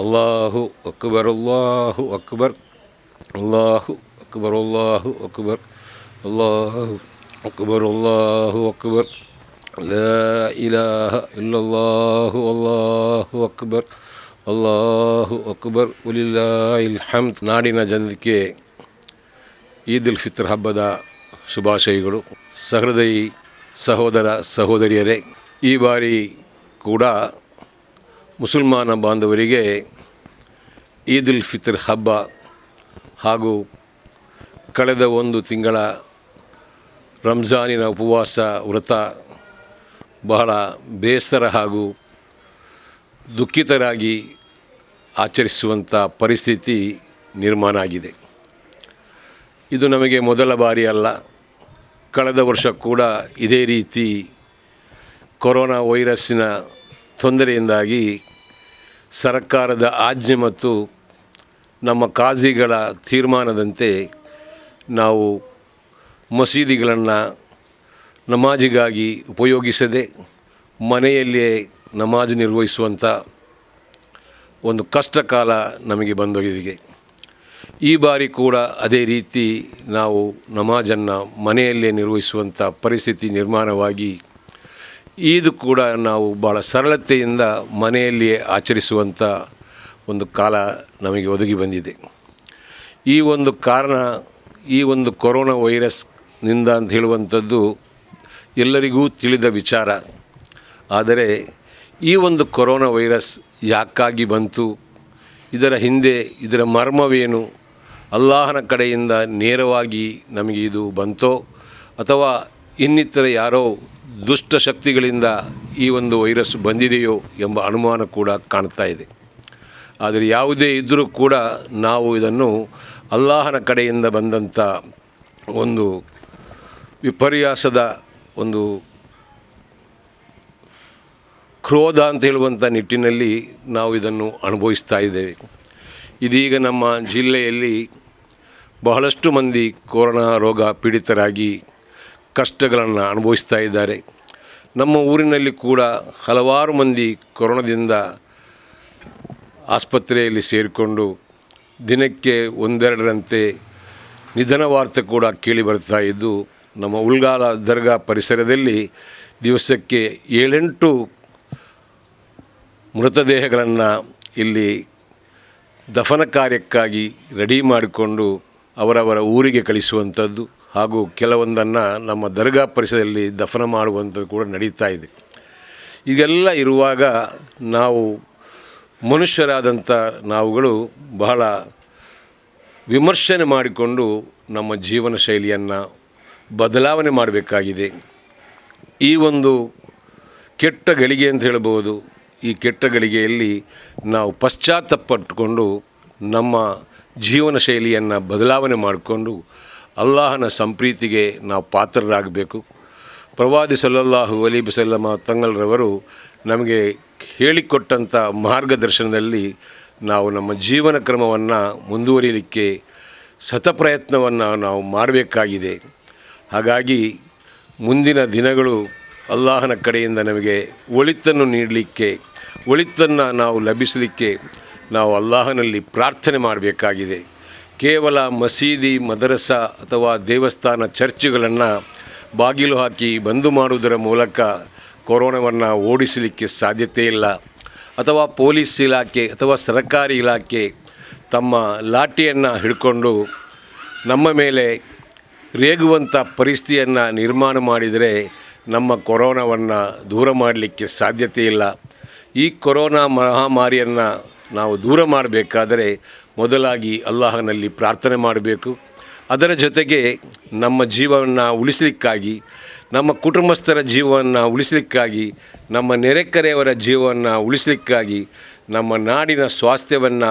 ಅಲ್ಲಾಹು ಅಕ್ಬರ್ ಅಲ್ಲಾಹು ಅಕ್ಬರ್ ಅಲ್ಲಾಹು ಅಕ್ಬರ್ ಅಲ್ಲಾಹು ಅಕ್ಬರ್ ಅಲ್ಲಾಹು ಅಕ್ಬರ್ ಅಲ್ಲಾಹು ಅಕ್ಬರ್ ಲಾ ಇಲಾಹ ಇಲ್ಲಲ್ಲಾಹು ಅಲ್ಲಾಹು ಅಕ್ಬರ್ ಅಲ್ಲಾಹು ಅಕ್ಬರ್ ವಲಿಲ್ಲಾಹಿಲ್ ಹಮ್ದ್. ನಾಡಿನ ಜನರಿಗೆ ಈದ್ ಉಲ್ ಫಿತ್ರ್ ಹಬ್ಬದ ಶುಭಾಶಯಗಳು. ಸಹೃದಯಿ ಸಹೋದರ ಸಹೋದರಿಯರೇ, ಈ ಬಾರಿ ಕೂಡ ಮುಸಲ್ಮಾನ ಬಾಂಧವರಿಗೆ ಈದ್ ಉಲ್ ಫಿತ್ರ್ ಹಬ್ಬ ಹಾಗೂ ಕಳೆದ ಒಂದು ತಿಂಗಳ ರಂಜಾನಿನ ಉಪವಾಸ ವ್ರತ ಬಹಳ ಬೇಸರ ಹಾಗೂ ದುಃಖಿತರಾಗಿ ಆಚರಿಸುವಂಥ ಪರಿಸ್ಥಿತಿ ನಿರ್ಮಾಣ ಆಗಿದೆ. ಇದು ನಮಗೆ ಮೊದಲ ಬಾರಿ ಅಲ್ಲ. ಕಳೆದ ವರ್ಷ ಕೂಡ ಇದೇ ರೀತಿ ಕೊರೋನಾ ವೈರಸ್ಸಿನ ತೊಂದರೆಯಿಂದಾಗಿ ಸರ್ಕಾರದ ಆಜ್ಞೆ ಮತ್ತು ನಮ್ಮ ಕಾಝಿಗಳ ತೀರ್ಮಾನದಂತೆ ನಾವು ಮಸೀದಿಗಳನ್ನು ನಮಾಜಿಗಾಗಿ ಉಪಯೋಗಿಸದೆ ಮನೆಯಲ್ಲಿಯೇ ನಮಾಜ್ ನಿರ್ವಹಿಸುವಂಥ ಒಂದು ಕಷ್ಟ ಕಾಲ ನಮಗೆ ಬಂದೊಯ್ದಿದೆ. ಈ ಬಾರಿ ಕೂಡ ಅದೇ ರೀತಿ ನಾವು ನಮಾಜನ್ನು ಮನೆಯಲ್ಲೇ ನಿರ್ವಹಿಸುವಂಥ ಪರಿಸ್ಥಿತಿ ನಿರ್ಮಾಣವಾಗಿ ಈದ್ ಕೂಡ ನಾವು ಭಾಳ ಸರಳತೆಯಿಂದ ಮನೆಯಲ್ಲಿಯೇ ಆಚರಿಸುವಂಥ ಒಂದು ಕಾಲ ನಮಗೆ ಒದಗಿ ಬಂದಿದೆ. ಈ ಒಂದು ಕಾರಣ ಈ ಒಂದು ಕೊರೋನಾ ವೈರಸ್ನಿಂದ ಅಂತ ಹೇಳುವಂಥದ್ದು ಎಲ್ಲರಿಗೂ ತಿಳಿದ ವಿಚಾರ. ಆದರೆ ಈ ಒಂದು ಕೊರೋನಾ ವೈರಸ್ ಯಾಕಾಗಿ ಬಂತು, ಇದರ ಹಿಂದೆ ಇದರ ಮರ್ಮವೇನು, ಅಲ್ಲಾಹನ ಕಡೆಯಿಂದ ನೇರವಾಗಿ ನಮಗೆ ಇದು ಬಂತೋ ಅಥವಾ ಇನ್ನಿತರ ಯಾರೋ ದುಷ್ಟ ಶಕ್ತಿಗಳಿಂದ ಈ ಒಂದು ವೈರಸ್ ಬಂದಿದೆಯೋ ಎಂಬ ಅನುಮಾನ ಕೂಡ ಕಾಣ್ತಾ ಇದೆ. ಆದರೆ ಯಾವುದೇ ಇದ್ದರೂ ಕೂಡ ನಾವು ಇದನ್ನು ಅಲ್ಲಾಹನ ಕಡೆಯಿಂದ ಬಂದಂಥ ಒಂದು ವಿಪರ್ಯಾಸದ ಒಂದು ಕ್ರೋಧ ಅಂತ ಹೇಳುವಂಥ ನಿಟ್ಟಿನಲ್ಲಿ ನಾವು ಇದನ್ನು ಅನುಭವಿಸ್ತಾ ಇದ್ದೇವೆ. ಇದೀಗ ನಮ್ಮ ಜಿಲ್ಲೆಯಲ್ಲಿ ಬಹಳಷ್ಟು ಮಂದಿ ಕೊರೋನಾ ರೋಗ ಪೀಡಿತರಾಗಿ ಕಷ್ಟಗಳನ್ನು ಅನುಭವಿಸ್ತಾ ಇದ್ದಾರೆ. ನಮ್ಮ ಊರಿನಲ್ಲಿ ಕೂಡ ಹಲವಾರು ಮಂದಿ ಕೊರೋನಾದಿಂದ ಆಸ್ಪತ್ರೆಯಲ್ಲಿ ಸೇರಿಕೊಂಡು ದಿನಕ್ಕೆ ಒಂದೆರಡರಂತೆ ನಿಧನ ವಾರ್ತೆ ಕೂಡ ಕೇಳಿ ಬರ್ತಾ ಇದ್ದು, ನಮ್ಮ ಉಲ್ಗಾಲ ದರ್ಗಾ ಪರಿಸರದಲ್ಲಿ ದಿವಸಕ್ಕೆ 7-8 ಮೃತದೇಹಗಳನ್ನು ಇಲ್ಲಿ ದಫನ ಕಾರ್ಯಕ್ಕಾಗಿ ರೆಡಿ ಮಾಡಿಕೊಂಡು ಅವರವರ ಊರಿಗೆ ಕಳಿಸುವಂಥದ್ದು ಹಾಗೂ ಕೆಲವೊಂದನ್ನು ನಮ್ಮ ದರ್ಗಾ ಪರಿಸರದಲ್ಲಿ ದಫನ ಮಾಡುವಂಥದ್ದು ಕೂಡ ನಡೀತಾ ಇದೆ. ಇದೆಲ್ಲ ಇರುವಾಗ ನಾವು ಮನುಷ್ಯರಾದಂಥ ನಾವುಗಳು ಬಹಳ ವಿಮರ್ಶನೆ ಮಾಡಿಕೊಂಡು ನಮ್ಮ ಜೀವನ ಶೈಲಿಯನ್ನು ಬದಲಾವಣೆ ಮಾಡಬೇಕಾಗಿದೆ. ಈ ಒಂದು ಕೆಟ್ಟ ಗಳಿಗೆ ಅಂತ ಹೇಳ್ಬೋದು. ಈ ಕೆಟ್ಟ ಗಳಿಗೆಯಲ್ಲಿ ನಾವು ಪಶ್ಚಾತ್ತಾಪಪಟ್ಟುಕೊಂಡು ನಮ್ಮ ಜೀವನ ಶೈಲಿಯನ್ನು ಬದಲಾವಣೆ ಮಾಡಿಕೊಂಡು ಅಲ್ಲಾಹನ ಸಂಪ್ರೀತಿಗೆ ನಾವು ಪಾತ್ರರಾಗಬೇಕು. ಪ್ರವಾದಿ ಸಲ್ಲಲ್ಲಾಹು ಅಲೈಹಿ ವಸಲ್ಲಮ ತಂಗಲ್ರವರು ನಮಗೆ ಹೇಳಿಕೊಟ್ಟಂಥ ಮಾರ್ಗದರ್ಶನದಲ್ಲಿ ನಾವು ನಮ್ಮ ಜೀವನ ಕ್ರಮವನ್ನು ಮುಂದುವರಿಯಲಿಕ್ಕೆ ಸತಪ್ರಯತ್ನವನ್ನು ನಾವು ಮಾಡಬೇಕಾಗಿದೆ. ಹಾಗಾಗಿ ಮುಂದಿನ ದಿನಗಳು ಅಲ್ಲಾಹನ ಕಡೆಯಿಂದ ನಮಗೆ ಒಳಿತನ್ನು ನೀಡಲಿಕ್ಕೆ, ಒಳಿತನ್ನು ನಾವು ಲಭಿಸಲಿಕ್ಕೆ ನಾವು ಅಲ್ಲಾಹನಲ್ಲಿ ಪ್ರಾರ್ಥನೆ ಮಾಡಬೇಕಾಗಿದೆ. ಕೇವಲ ಮಸೀದಿ, ಮದರಸಾ ಅಥವಾ ದೇವಸ್ಥಾನ, ಚರ್ಚ್ಗಳನ್ನು ಬಾಗಿಲು ಹಾಕಿ ಬಂದು ಮಾಡುವುದರ ಮೂಲಕ ಕೊರೋನಾವನ್ನು ಓಡಿಸಲಿಕ್ಕೆ ಸಾಧ್ಯತೆ ಇಲ್ಲ. ಅಥವಾ ಪೊಲೀಸ್ ಇಲಾಖೆ ಅಥವಾ ಸರ್ಕಾರಿ ಇಲಾಖೆ ತಮ್ಮ ಲಾಠಿಯನ್ನು ಹಿಡ್ಕೊಂಡು ನಮ್ಮ ಮೇಲೆ ರೇಗುವಂಥ ಪರಿಸ್ಥಿತಿಯನ್ನು ನಿರ್ಮಾಣ ಮಾಡಿದರೆ ನಮ್ಮ ಕೊರೋನಾವನ್ನು ದೂರ ಮಾಡಲಿಕ್ಕೆ ಸಾಧ್ಯತೆ ಇಲ್ಲ. ಈ ಕೊರೋನಾ ಮಹಾಮಾರಿಯನ್ನು ನಾವು ದೂರ ಮಾಡಬೇಕಾದರೆ ಮೊದಲಾಗಿ ಅಲ್ಲಾಹನಲ್ಲಿ ಪ್ರಾರ್ಥನೆ ಮಾಡಬೇಕು. ಅದರ ಜೊತೆಗೆ ನಮ್ಮ ಜೀವವನ್ನು ಉಳಿಸಲಿಕ್ಕಾಗಿ, ನಮ್ಮ ಕುಟುಂಬಸ್ಥರ ಜೀವವನ್ನು ಉಳಿಸಲಿಕ್ಕಾಗಿ, ನಮ್ಮ ನೆರೆಕರೆಯವರ ಜೀವವನ್ನು ಉಳಿಸಲಿಕ್ಕಾಗಿ, ನಮ್ಮ ನಾಡಿನ ಸ್ವಾಸ್ಥ್ಯವನ್ನು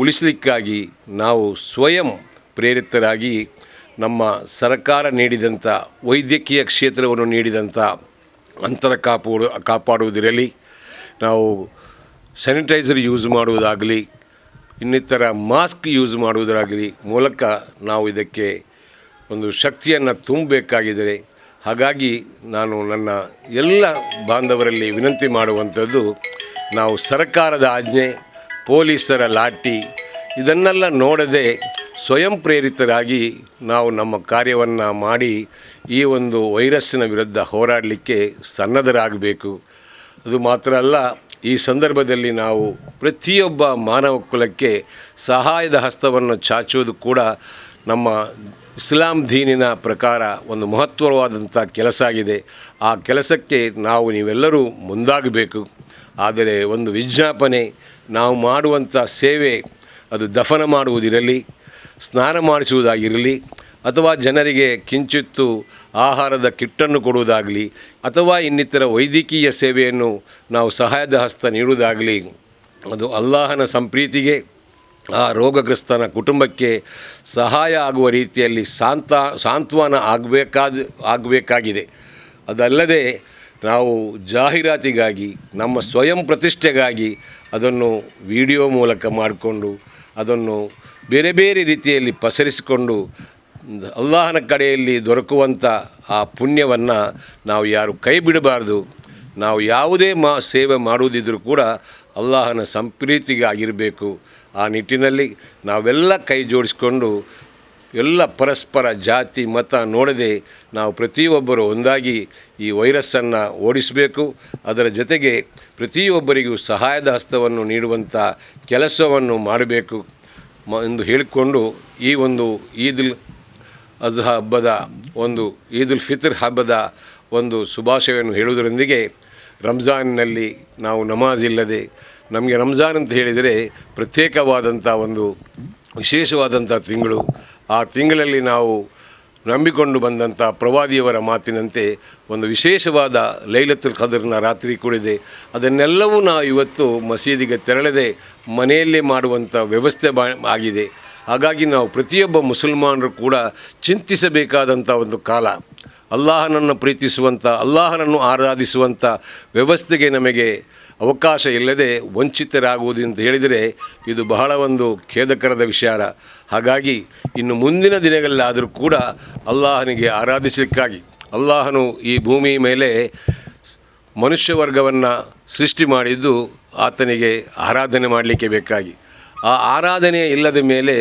ಉಳಿಸಲಿಕ್ಕಾಗಿ ನಾವು ಸ್ವಯಂ ಪ್ರೇರಿತರಾಗಿ ನಮ್ಮ ಸರ್ಕಾರ ನೀಡಿದಂಥ ವೈದ್ಯಕೀಯ ಕ್ಷೇತ್ರವನ್ನು ನೀಡಿದಂಥ ಅಂತರ ಕಾಪಾಡುವುದಿರಲಿ, ನಾವು ಸ್ಯಾನಿಟೈಸರ್ ಯೂಸ್ ಮಾಡುವುದಾಗಲಿ, ಇನ್ನಿತರ ಮಾಸ್ಕ್ ಯೂಸ್ ಮಾಡುವುದರಾಗಲಿ ಮೂಲಕ ನಾವು ಇದಕ್ಕೆ ಒಂದು ಶಕ್ತಿಯನ್ನು ತುಂಬಬೇಕಾಗಿದ್ದರೆ. ಹಾಗಾಗಿ ನಾನು ನನ್ನ ಎಲ್ಲ ಬಾಂಧವರಲ್ಲಿ ವಿನಂತಿ ಮಾಡುವಂಥದ್ದು, ನಾವು ಸರ್ಕಾರದ ಆಜ್ಞೆ ಪೊಲೀಸರ ಲಾಠಿ ಇದನ್ನೆಲ್ಲ ನೋಡದೆ ಸ್ವಯಂ ಪ್ರೇರಿತರಾಗಿ ನಾವು ನಮ್ಮ ಕಾರ್ಯವನ್ನು ಮಾಡಿ ಈ ಒಂದು ವೈರಸ್ಸಿನ ವಿರುದ್ಧ ಹೋರಾಡಲಿಕ್ಕೆ ಸನ್ನದ್ಧರಾಗಬೇಕು. ಅದು ಮಾತ್ರ ಅಲ್ಲ, ಈ ಸಂದರ್ಭದಲ್ಲಿ ನಾವು ಪ್ರತಿಯೊಬ್ಬ ಮಾನವ ಕುಲಕ್ಕೆ ಸಹಾಯದ ಹಸ್ತವನ್ನು ಚಾಚುವುದು ಕೂಡ ನಮ್ಮ ಇಸ್ಲಾಂ ದೀನಿನ ಪ್ರಕಾರ ಒಂದು ಮಹತ್ವವಾದಂಥ ಕೆಲಸ ಆಗಿದೆ. ಆ ಕೆಲಸಕ್ಕೆ ನೀವೆಲ್ಲರೂ ಮುಂದಾಗಬೇಕು. ಆದರೆ ಒಂದು ವಿಜ್ಞಾಪನೆ, ನಾವು ಮಾಡುವಂಥ ಸೇವೆ ಅದು ದಫನ ಮಾಡುವುದಿರಲಿ, ಸ್ನಾನ ಮಾಡಿಸುವುದಾಗಿರಲಿ, ಅಥವಾ ಜನರಿಗೆ ಕಿಂಚಿತ್ತು ಆಹಾರದ ಕಿಟ್ಟನ್ನು ಕೊಡುವುದಾಗಲಿ, ಅಥವಾ ಇನ್ನಿತರ ವೈದ್ಯಕೀಯ ಸೇವೆಯನ್ನು ನಾವು ಸಹಾಯದ ಹಸ್ತ ನೀಡುವುದಾಗಲಿ, ಅದು ಅಲ್ಲಾಹನ ಸಂಪ್ರೀತಿಗೆ, ಆ ರೋಗಗ್ರಸ್ತನ ಕುಟುಂಬಕ್ಕೆ ಸಹಾಯ ಆಗುವ ರೀತಿಯಲ್ಲಿ ಸಾಂತ್ವನ ಆಗಬೇಕಾಗಿದೆ. ಅದಲ್ಲದೆ ನಾವು ಜಾಹೀರಾತಿಗಾಗಿ, ನಮ್ಮ ಸ್ವಯಂ ಪ್ರತಿಷ್ಠೆಗಾಗಿ ಅದನ್ನು ವಿಡಿಯೋ ಮೂಲಕ ಮಾಡಿಕೊಂಡು ಅದನ್ನು ಬೇರೆ ಬೇರೆ ರೀತಿಯಲ್ಲಿ ಪಸರಿಸಿಕೊಂಡು ಅಲ್ಲಾಹನ ಕಡೆಯಲ್ಲಿ ದೊರಕುವಂಥ ಆ ಪುಣ್ಯವನ್ನು ನಾವು ಯಾರು ಕೈ ಬಿಡಬಾರ್ದು. ನಾವು ಯಾವುದೇ ಸೇವೆ ಮಾಡುವುದಿದ್ದರೂ ಕೂಡ ಅಲ್ಲಾಹನ ಸಂಪ್ರೀತಿಗಾಗಿರಬೇಕು. ಆ ನಿಟ್ಟಿನಲ್ಲಿ ನಾವೆಲ್ಲ ಕೈ ಜೋಡಿಸಿಕೊಂಡು ಎಲ್ಲ ಪರಸ್ಪರ ಜಾತಿ ಮತ ನೋಡದೆ ನಾವು ಪ್ರತಿಯೊಬ್ಬರು ಒಂದಾಗಿ ಈ ವೈರಸ್ಸನ್ನು ಓಡಿಸಬೇಕು. ಅದರ ಜೊತೆಗೆ ಪ್ರತಿಯೊಬ್ಬರಿಗೂ ಸಹಾಯದ ಹಸ್ತವನ್ನು ನೀಡುವಂಥ ಕೆಲಸವನ್ನು ಮಾಡಬೇಕು ಎಂದು ಹೇಳಿಕೊಂಡು ಈ ಒಂದು ಈದುಲ್ ಅಜ್ಹಾ ಹಬ್ಬದ ಈದುಲ್ ಫಿತ್ರ್ ಹಬ್ಬದ ಶುಭಾಶಯವನ್ನು ಹೇಳುವುದರೊಂದಿಗೆ ರಂಜಾನ್ನಲ್ಲಿ ನಾವು ನಮಾಜ್ ಇಲ್ಲದೆ, ನಮಗೆ ರಂಜಾನ್ ಅಂತ ಹೇಳಿದರೆ ಪ್ರತ್ಯೇಕವಾದಂಥ ವಿಶೇಷವಾದಂಥ ತಿಂಗಳು. ಆ ತಿಂಗಳಲ್ಲಿ ನಾವು ನಂಬಿಕೊಂಡು ಬಂದಂಥ ಪ್ರವಾದಿಯವರ ಮಾತಿನಂತೆ ವಿಶೇಷವಾದ ಲೈಲತುಲ್ ಖದರ್ನ ರಾತ್ರಿ ಕೂಡಿದೆ. ಅದನ್ನೆಲ್ಲವೂ ನಾವು ಇವತ್ತು ಮಸೀದಿಗೆ ತೆರಳದೆ ಮನೆಯಲ್ಲೇ ಮಾಡುವಂಥ ವ್ಯವಸ್ಥೆ ಆಗಿದೆ. ಹಾಗಾಗಿ ನಾವು ಪ್ರತಿಯೊಬ್ಬ ಮುಸಲ್ಮಾನರು ಕೂಡ ಚಿಂತಿಸಬೇಕಾದಂಥ ಕಾಲ. ಅಲ್ಲಾಹನನ್ನು ಪ್ರೀತಿಸುವಂಥ, ಅಲ್ಲಾಹನನ್ನು ಆರಾಧಿಸುವಂಥ ವ್ಯವಸ್ಥೆಗೆ ನಮಗೆ ಅವಕಾಶ ಇಲ್ಲದೆ ವಂಚಿತರಾಗುವುದು ಅಂತ ಹೇಳಿದರೆ ಇದು ಬಹಳ ಖೇದಕರದ ವಿಚಾರ. ಹಾಗಾಗಿ ಇನ್ನು ಮುಂದಿನ ದಿನಗಳಲ್ಲಾದರೂ ಕೂಡ ಅಲ್ಲಾಹನಿಗೆ ಆರಾಧಿಸಲಿಕ್ಕಾಗಿ, ಅಲ್ಲಾಹನು ಈ ಭೂಮಿ ಮೇಲೆ ಮನುಷ್ಯ ವರ್ಗವನ್ನು ಸೃಷ್ಟಿ ಮಾಡಿದ್ದು ಆತನಿಗೆ ಆರಾಧನೆ ಮಾಡಲಿಕ್ಕೆ ಬೇಕಾಗಿ. ಆ ಆರಾಧನೆ ಇಲ್ಲದ ಮೇಲೆ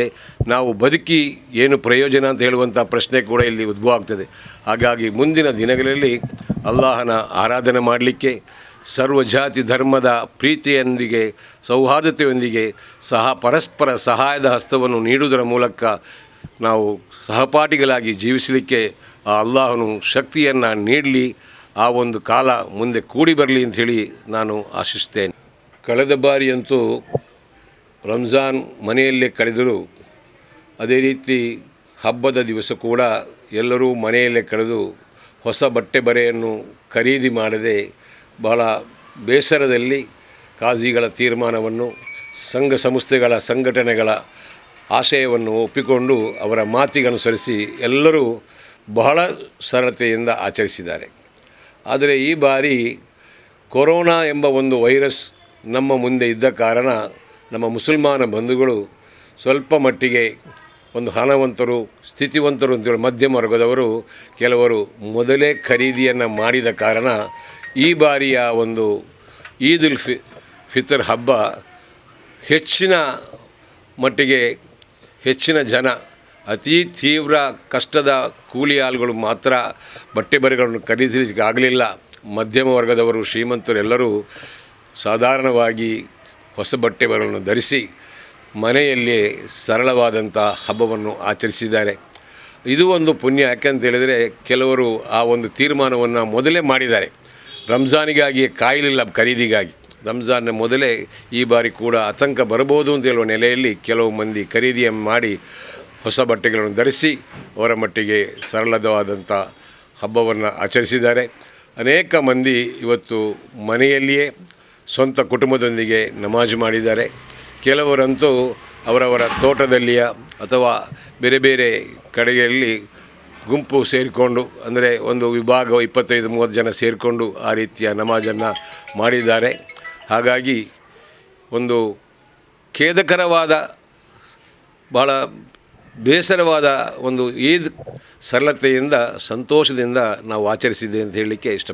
ನಾವು ಬದುಕಿ ಏನು ಪ್ರಯೋಜನ ಅಂತ ಹೇಳುವಂಥ ಪ್ರಶ್ನೆ ಕೂಡ ಇಲ್ಲಿ ಉದ್ಭವ ಆಗ್ತದೆ. ಹಾಗಾಗಿ ಮುಂದಿನ ದಿನಗಳಲ್ಲಿ ಅಲ್ಲಾಹನ ಆರಾಧನೆ ಮಾಡಲಿಕ್ಕೆ ಸರ್ವ ಜಾತಿ ಧರ್ಮದ ಪ್ರೀತಿಯೊಂದಿಗೆ, ಸೌಹಾರ್ದತೆಯೊಂದಿಗೆ ಪರಸ್ಪರ ಸಹಾಯದ ಹಸ್ತವನ್ನು ನೀಡುವುದರ ಮೂಲಕ ನಾವು ಸಹಪಾಠಿಗಳಾಗಿ ಜೀವಿಸಲಿಕ್ಕೆ ಆ ಅಲ್ಲಾಹನು ಶಕ್ತಿಯನ್ನು ನೀಡಲಿ. ಆ ಕಾಲ ಮುಂದೆ ಕೂಡಿ ಬರಲಿ ಅಂಥೇಳಿ ನಾನು ಆಶಿಸ್ತೇನೆ. ಕಳೆದ ಬಾರಿಯಂತೂ ರಂಜಾನ್ ಮನೆಯಲ್ಲೇ ಕಳೆದರೂ, ಅದೇ ರೀತಿ ಹಬ್ಬದ ದಿವಸ ಕೂಡ ಎಲ್ಲರೂ ಮನೆಯಲ್ಲೇ ಕಳೆದು ಹೊಸ ಬಟ್ಟೆ ಬರೆಯನ್ನು ಖರೀದಿ ಮಾಡದೆ ಬಹಳ ಬೇಸರದಲ್ಲಿ ಕಾಝಿಗಳ ತೀರ್ಮಾನವನ್ನು, ಸಂಘ ಸಂಸ್ಥೆಗಳ ಸಂಘಟನೆಗಳ ಆಶಯವನ್ನು ಒಪ್ಪಿಕೊಂಡು ಅವರ ಮಾತಿಗನುಸರಿಸಿ ಎಲ್ಲರೂ ಬಹಳ ಸರಳತೆಯಿಂದ ಆಚರಿಸಿದ್ದಾರೆ. ಆದರೆ ಈ ಬಾರಿ ಕೊರೋನಾ ಎಂಬ ವೈರಸ್ ನಮ್ಮ ಮುಂದೆ ಇದ್ದ ಕಾರಣ ನಮ್ಮ ಮುಸಲ್ಮಾನ ಬಂಧುಗಳು ಸ್ವಲ್ಪ ಮಟ್ಟಿಗೆ ಹಣವಂತರು, ಸ್ಥಿತಿವಂತರು ಅಂತೇಳಿ ಮಧ್ಯಮ ವರ್ಗದವರು ಕೆಲವರು ಮೊದಲೇ ಖರೀದಿಯನ್ನು ಮಾಡಿದ ಕಾರಣ ಈ ಬಾರಿಯ ಈದುಲ್ ಫಿತ್ರ್ ಹಬ್ಬ ಹೆಚ್ಚಿನ ಮಟ್ಟಿಗೆ ಹೆಚ್ಚಿನ ಜನ, ಅತಿ ತೀವ್ರ ಕಷ್ಟದ ಕೂಲಿ ಆಳುಗಳು ಮಾತ್ರ ಬಟ್ಟೆ ಬರೆಗಳನ್ನು ಖರೀದಿಸಲಿಕ್ಕೆ ಆಗಲಿಲ್ಲ. ಮಧ್ಯಮ ವರ್ಗದವರು, ಶ್ರೀಮಂತರು ಎಲ್ಲರೂ ಸಾಧಾರಣವಾಗಿ ಹೊಸ ಬಟ್ಟೆ ಬರೆಗಳನ್ನು ಧರಿಸಿ ಮನೆಯಲ್ಲೇ ಸರಳವಾದಂಥ ಹಬ್ಬವನ್ನು ಆಚರಿಸಿದ್ದಾರೆ. ಇದು ಪುಣ್ಯ. ಯಾಕೆಂತ ಹೇಳಿದರೆ ಕೆಲವರು ಆ ತೀರ್ಮಾನವನ್ನು ಮೊದಲೇ ಮಾಡಿದ್ದಾರೆ. ರಂಜಾನಿಗಾಗಿ ಕಾಯಲಿಲ್ಲ ಖರೀದಿಗಾಗಿ. ರಂಜಾನ್ನ ಮೊದಲೇ ಈ ಬಾರಿ ಕೂಡ ಆತಂಕ ಬರಬಹುದು ಅಂತ ಹೇಳುವ ನೆಲೆಯಲ್ಲಿ ಕೆಲವು ಮಂದಿ ಖರೀದಿಯನ್ನು ಮಾಡಿ ಹೊಸ ಬಟ್ಟೆಗಳನ್ನು ಧರಿಸಿ ಅವರ ಮಟ್ಟಿಗೆ ಸರಳವಾದಂಥ ಹಬ್ಬವನ್ನು ಆಚರಿಸಿದ್ದಾರೆ. ಅನೇಕ ಮಂದಿ ಇವತ್ತು ಮನೆಯಲ್ಲಿಯೇ ಸ್ವಂತ ಕುಟುಂಬದೊಂದಿಗೆ ನಮಾಜ್ ಮಾಡಿದ್ದಾರೆ. ಕೆಲವರಂತೂ ಅವರವರ ತೋಟದಲ್ಲಿಯ ಅಥವಾ ಬೇರೆ ಬೇರೆ ಕಡೆಯಲ್ಲಿ ಗುಂಪು ಸೇರಿಕೊಂಡು, ಅಂದರೆ ವಿಭಾಗ 25-30 ಜನ ಸೇರಿಕೊಂಡು ಆ ರೀತಿಯ ನಮಾಜನ್ನು ಮಾಡಿದ್ದಾರೆ. ಹಾಗಾಗಿ ಖೇದಕರವಾದ, ಬಹಳ ಬೇಸರವಾದ ಈದ್ ಸರಳತೆಯಿಂದ, ಸಂತೋಷದಿಂದ ನಾವು ಆಚರಿಸಿದ್ದೆ ಅಂತ ಹೇಳಲಿಕ್ಕೆ ಇಷ್ಟ.